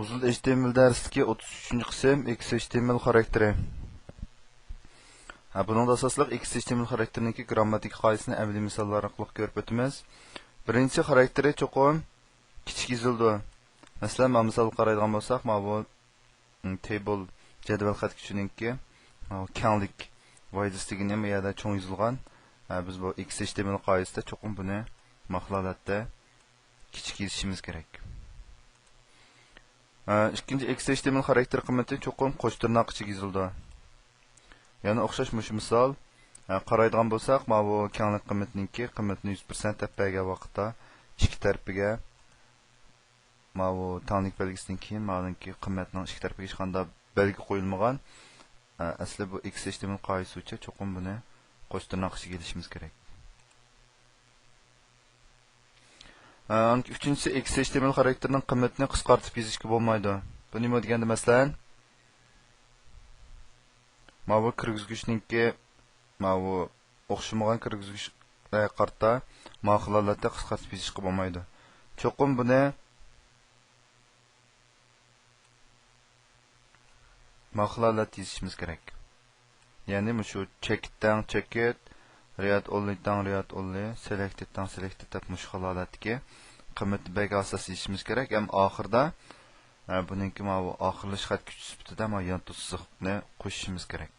Uzun HTML dersidagi 33 qism XHTML xarakteri. Bunun asosliq XHTML xarakterining grammatik qoidasini amaliy misollar orqali ko'rib o'tamiz. Birinchi xarakteri cho'qim kichik yozildi. Masalan, misol qaraydigan bo'lsak, bu table jadval xat kuchininki kenglik voidasi degani bu yerda cho'ng yozilgan. Biz bu XHTML qoidasida cho'qim buni mahlolatda kichik yozishimiz kerak. İkinci XHTML xarakteri qiymati cho'qim qo'sh tirnoq ichiga yozildi. Yana o'xshash mush misol qaraydigan bo'lsak, bu kenglik qiymatiniki qiymatni 100% deb bergan vaqtda ikki tarafiga bu tanglik belgisidan keyin ma'lumki qiymatning ikki tarafiga hech qanday belgi qo'yilmagan. Asli bu XHTML qoidasi uchun cho'qim buni qo'sh tirnoq ichiga ilishimiz kerak. Üçüncüsü XHTML xarakterining qiymatini qisqartib yozishga bo'lmaydi. Bu nima deganda masalan, bu kirgizgichninki bu o'xshamagan kirgizgich qarta mahlolatda qisqartib yozishga bo'lmaydi. Cho'qim buni mahlolat yozishimiz kerak. Ya'ni shu checkdan checket, riyad onlydan riyad only, selecteddan selected deb mush holatdagi qiymat belgi asosiy yozishimiz kerak. Ham oxirda buningki bu oxirlash xat kuchi sifatida yon to'siqni qo'shishimiz kerak.